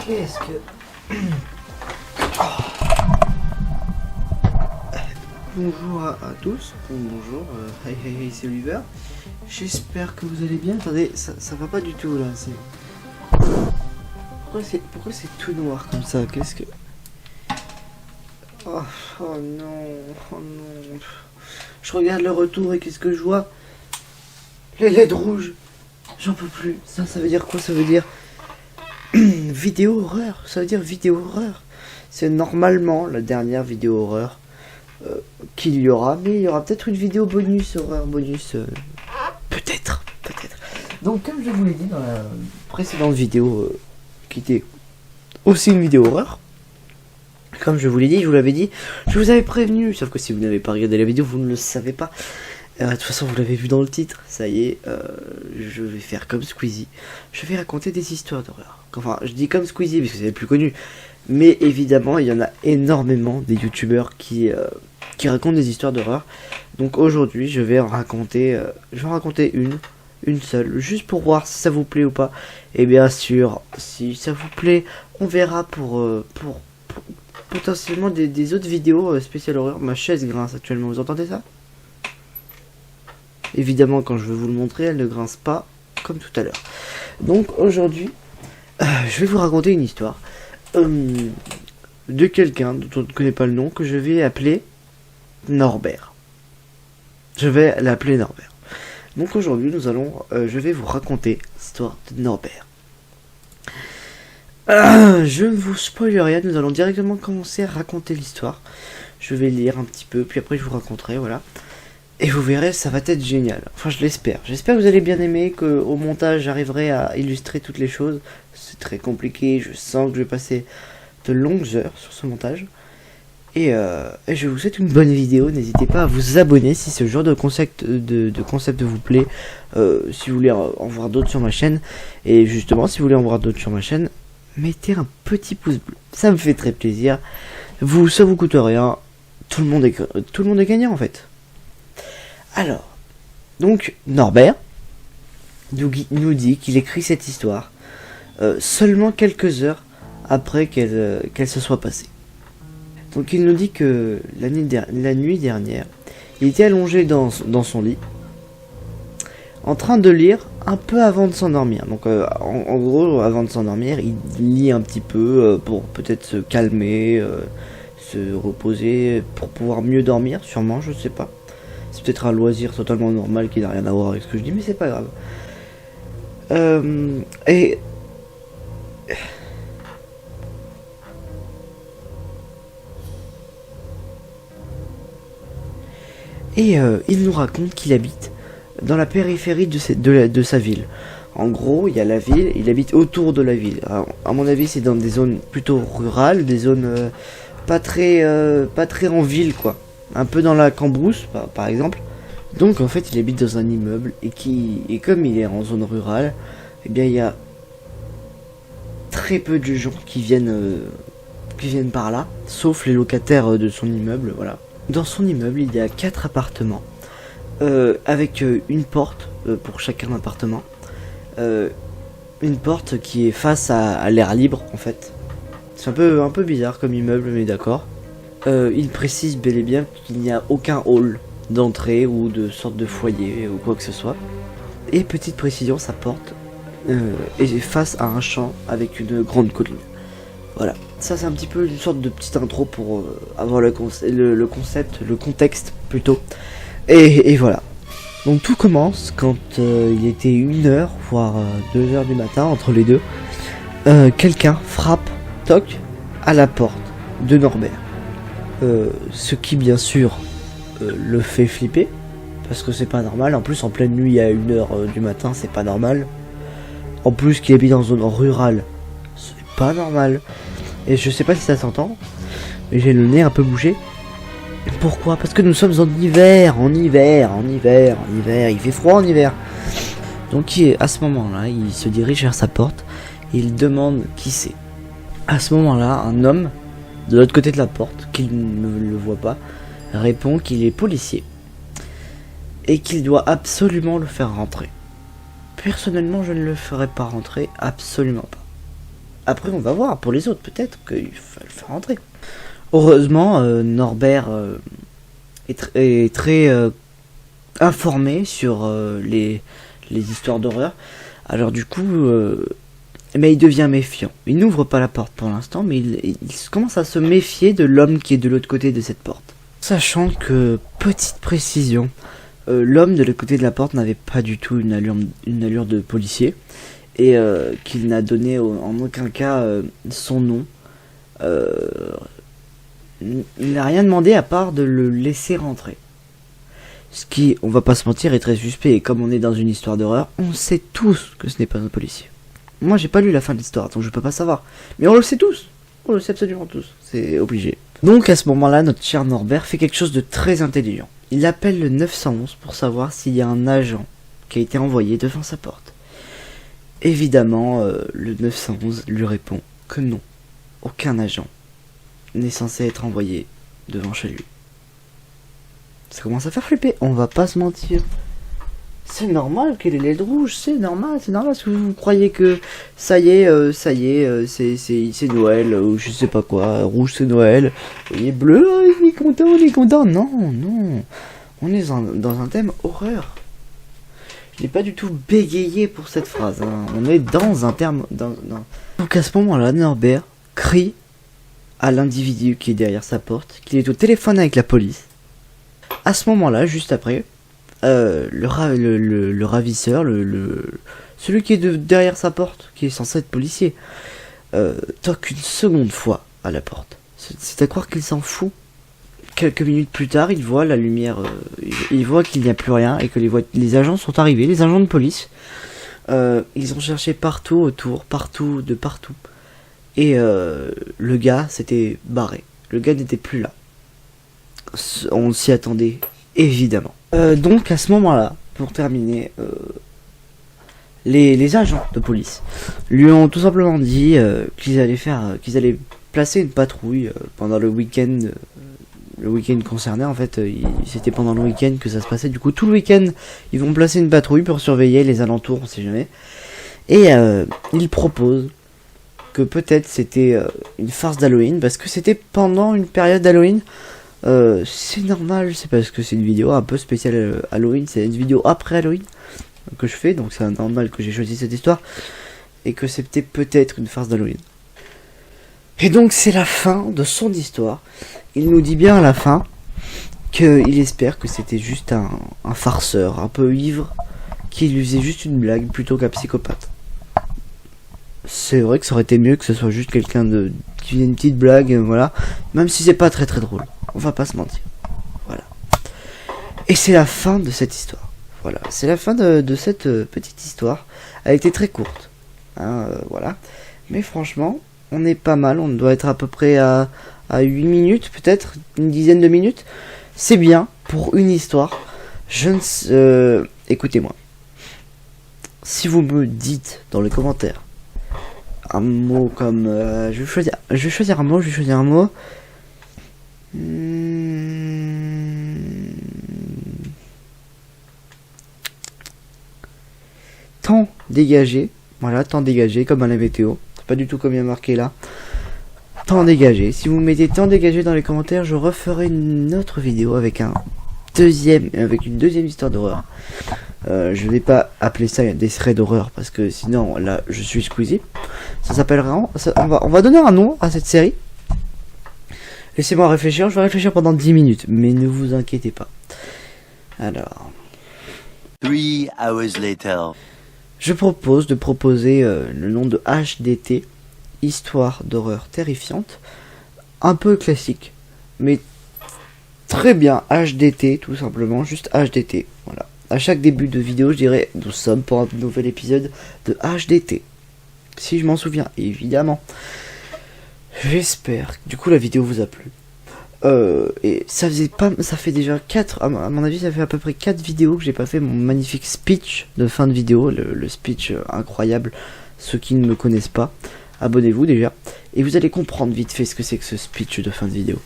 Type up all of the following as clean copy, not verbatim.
Qu'est-ce que... Bonjour à tous, bonjour, hey, c'est Oliver. J'espère que vous allez bien. Attendez, ça va pas du tout là. Pourquoi c'est tout noir comme ça? Qu'est-ce que... Oh non. Je regarde le retour et qu'est-ce que je vois? Les LED rouges. J'en peux plus. Ça veut dire quoi? Ça veut dire... vidéo horreur. Ça veut dire vidéo horreur. C'est normalement la dernière vidéo horreur qu'il y aura. Mais il y aura peut-être une vidéo bonus, horreur bonus. Peut-être. Donc comme je vous l'ai dit dans la précédente vidéo qui était aussi une vidéo horreur. Comme je vous l'ai dit, je vous l'avais dit, je vous avais prévenu. Sauf que si vous n'avez pas regardé la vidéo, vous ne le savez pas. De toute façon, vous l'avez vu dans le titre. Ça y est, je vais faire comme Squeezie. Je vais raconter des histoires d'horreur. Enfin, je dis comme Squeezie parce que c'est le plus connu. Mais évidemment, il y en a énormément des youtubeurs qui racontent des histoires d'horreur. Donc aujourd'hui, je vais en raconter, une seule, juste pour voir si ça vous plaît ou pas. Et bien sûr, si ça vous plaît, on verra pour potentiellement des autres vidéos spéciales horreur. Ma chaise grince actuellement, vous entendez ça? Évidemment, quand je vais vous le montrer, elle ne grince pas comme tout à l'heure. Donc aujourd'hui, je vais vous raconter une histoire de quelqu'un dont on ne connaît pas le nom, que je vais appeler Norbert. Je vais l'appeler Norbert. Donc aujourd'hui, je vais vous raconter l'histoire de Norbert. Je ne vous spoil rien, nous allons directement commencer à raconter l'histoire. Je vais lire un petit peu, puis après je vous raconterai, voilà. Et vous verrez, ça va être génial. Enfin, je l'espère. J'espère que vous allez bien aimer, qu'au montage, j'arriverai à illustrer toutes les choses. C'est très compliqué, je sens que je vais passer de longues heures sur ce montage. Et je vous souhaite une bonne vidéo. N'hésitez pas à vous abonner si ce genre de concept vous plaît. Si vous voulez en voir d'autres sur ma chaîne. Et justement, si vous voulez en voir d'autres sur ma chaîne, mettez un petit pouce bleu. Ça me fait très plaisir. Ça vous coûte rien. Tout le monde est gagnant en fait. Alors, donc Norbert nous dit qu'il écrit cette histoire seulement quelques heures après qu'elle se soit passée. Donc il nous dit que la nuit dernière, il était allongé dans son lit, en train de lire un peu avant de s'endormir. Donc en gros, avant de s'endormir, il lit un petit peu pour peut-être se calmer, se reposer, pour pouvoir mieux dormir, sûrement, je sais pas. C'est peut-être un loisir totalement normal qui n'a rien à voir avec ce que je dis, mais c'est pas grave. Il nous raconte qu'il habite dans la périphérie de sa ville. En gros, il y a la ville, il habite autour de la ville. Alors, à mon avis, c'est dans des zones plutôt rurales, des zones pas très en ville, quoi. Un peu dans la cambrousse, par exemple. Donc en fait il habite dans un immeuble et comme il est en zone rurale, eh bien il y a très peu de gens qui viennent par là, sauf les locataires de son immeuble, voilà. Dans son immeuble il y a 4 appartements, avec une porte pour chacun appartement, une porte qui est face à l'air libre en fait. C'est un peu bizarre comme immeuble, mais d'accord. Il précise bel et bien qu'il n'y a aucun hall d'entrée ou de sorte de foyer ou quoi que ce soit. Et petite précision, sa porte est face à un champ avec une grande colline. Voilà, ça c'est un petit peu une sorte de petite intro pour avoir le contexte plutôt. Et voilà. Donc tout commence quand il était 1h, voire 2h du matin, entre les deux. Quelqu'un frappe, toc, à la porte de Norbert. Ce qui bien sûr le fait flipper, parce que c'est pas normal. En plus en pleine nuit à 1h du matin, c'est pas normal. En plus qu'il habite dans une zone rurale, c'est pas normal. Et je sais pas si ça s'entend, mais j'ai le nez un peu bougé. Pourquoi? Parce que nous sommes en hiver, il fait froid en hiver. Donc à ce moment-là, il se dirige vers sa porte et il demande qui c'est. À ce moment-là, un homme de l'autre côté de la porte, qu'il ne le voit pas, répond qu'il est policier et qu'il doit absolument le faire rentrer. Personnellement, je ne le ferai pas rentrer, absolument pas. Après, on va voir pour les autres, peut-être qu'il va le faire rentrer. Heureusement, Norbert est très informé sur les histoires d'horreur. Alors du coup, mais il devient méfiant. Il n'ouvre pas la porte pour l'instant, mais il commence à se méfier de l'homme qui est de l'autre côté de cette porte. Sachant que, petite précision, l'homme de l'autre côté de la porte n'avait pas du tout une allure de policier, et qu'il n'a donné en aucun cas son nom. Il n'a rien demandé à part de le laisser rentrer. Ce qui, on va pas se mentir, est très suspect, et comme on est dans une histoire d'horreur, on sait tous que ce n'est pas un policier. Moi j'ai pas lu la fin de l'histoire, donc je peux pas savoir. Mais on le sait tous. On le sait absolument tous. C'est obligé. Donc à ce moment-là, notre cher Norbert fait quelque chose de très intelligent. Il appelle le 911 pour savoir s'il y a un agent qui a été envoyé devant sa porte. Évidemment, le 911 lui répond que non. Aucun agent n'est censé être envoyé devant chez lui. Ça commence à faire flipper, on va pas se mentir. C'est normal qu'il ait les lettres rouges, c'est normal, parce que vous croyez que ça y est, c'est Noël, ou je sais pas quoi, rouge c'est Noël, et bleu, oh, on est content, non, on est dans un thème horreur. Je n'ai pas du tout bégayé pour cette phrase, hein. On est dans un terme, Donc à ce moment-là, Norbert crie à l'individu qui est derrière sa porte, qu'il est au téléphone avec la police. À ce moment-là, juste après, le ravisseur, celui qui est derrière sa porte, qui est censé être policier, toque une seconde fois à la porte. C'est à croire qu'il s'en fout. Quelques minutes plus tard, il voit la lumière, il voit qu'il n'y a plus rien et que les agents sont arrivés, les agents de police. Ils ont cherché partout autour, partout. Et le gars s'était barré. Le gars n'était plus là. On s'y attendait, évidemment. Donc à ce moment-là, pour terminer, les agents de police lui ont tout simplement dit qu'ils allaient placer une patrouille pendant le week-end. Le week-end concerné, en fait, c'était pendant le week-end que ça se passait. Du coup, tout le week-end, ils vont placer une patrouille pour surveiller les alentours, on sait jamais. Et ils proposent que peut-être c'était une farce d'Halloween, parce que c'était pendant une période d'Halloween. C'est normal, c'est parce que c'est une vidéo un peu spéciale Halloween, c'est une vidéo après Halloween que je fais, donc c'est normal que j'ai choisi cette histoire, et que c'était peut-être une farce d'Halloween. Et donc c'est la fin de son histoire. Il nous dit bien à la fin qu'il espère que c'était juste un farceur, un peu ivre, qui lui faisait juste une blague plutôt qu'un psychopathe. C'est vrai que ça aurait été mieux que ce soit juste quelqu'un qui faisait une petite blague, voilà. Même si c'est pas très très drôle. On va pas se mentir. Voilà. Et c'est la fin de cette histoire. Voilà. C'est la fin de cette petite histoire. Elle a été très courte. Hein, voilà. Mais franchement, on est pas mal. On doit être à peu près à 8 minutes, peut-être. Une dizaine de minutes. C'est bien pour une histoire. Écoutez-moi. Si vous me dites dans les commentaires un mot comme je vais choisir un mot. Temps dégagé. Voilà, temps dégagé comme à la météo. C'est pas du tout comme il y a marqué là. Temps dégagé. Si vous mettez temps dégagé dans les commentaires, je referai une autre vidéo avec une deuxième histoire d'horreur. Je vais pas appeler ça des threads d'horreur parce que sinon là je suis Squeezie. Ça s'appellera. On va donner un nom à cette série. Laissez-moi réfléchir, je vais réfléchir pendant 10 minutes, mais ne vous inquiétez pas. Alors. 3 hours later. Je propose de proposer le nom de HDT, Histoire d'horreur terrifiante. Un peu classique, mais très bien, HDT tout simplement, juste HDT, voilà. À chaque début de vidéo, je dirais, nous sommes pour un nouvel épisode de HDT. Si je m'en souviens, évidemment. J'espère que du coup la vidéo vous a plu. Et ça fait déjà 4, à mon avis ça fait à peu près 4 vidéos que j'ai pas fait mon magnifique speech de fin de vidéo, le speech incroyable. Ceux qui ne me connaissent pas, abonnez-vous déjà, et vous allez comprendre vite fait ce que c'est que ce speech de fin de vidéo.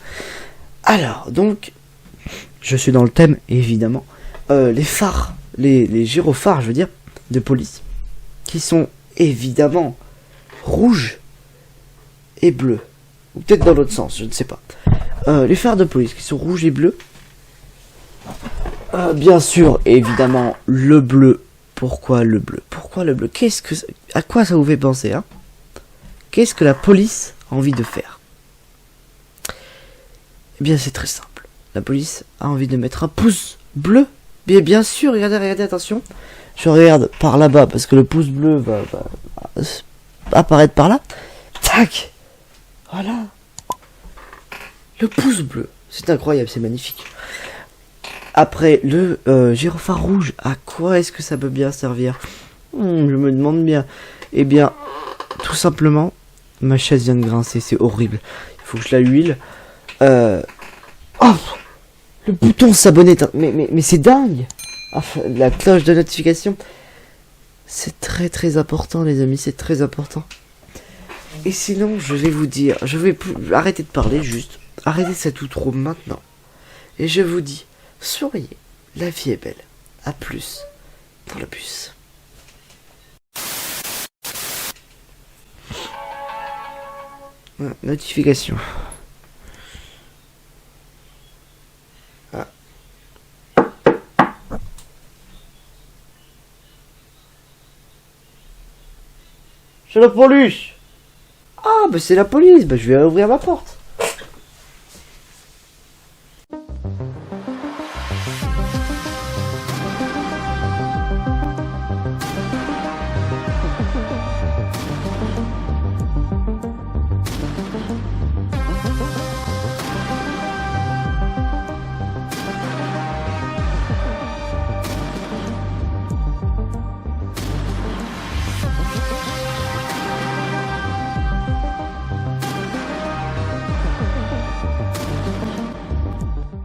Alors, donc, je suis dans le thème, évidemment, les phares, les gyrophares, je veux dire, de police, qui sont évidemment rouges, et bleu. Ou peut-être dans l'autre sens, je ne sais pas. Les phares de police qui sont rouges et bleus. Bien sûr, évidemment, le bleu. Pourquoi le bleu? Pourquoi le bleu? À quoi ça vous fait penser, hein? Qu'est-ce que la police a envie de faire? Eh bien, c'est très simple. La police a envie de mettre un pouce bleu. Bien sûr, regardez, attention. Je regarde par là-bas parce que le pouce bleu va apparaître par là. Tac! Voilà. Le pouce bleu. C'est incroyable, c'est magnifique. Après, le gyrophare rouge. À quoi est-ce que ça peut bien servir? Je me demande bien. Eh bien, tout simplement, ma chaise vient de grincer, c'est horrible. Il faut que je la huile. Oh, le bouton s'abonner. Mais c'est dingue. Enfin, la cloche de notification. C'est très important, les amis, c'est très important. Et sinon, je vais vous dire, je vais arrêter de parler, juste. Arrêtez cette outro maintenant. Et je vous dis, souriez, la vie est belle. À plus dans le bus. Notification. Ah. C'est la police. Ah, bah c'est la police. Bah je vais ouvrir ma porte.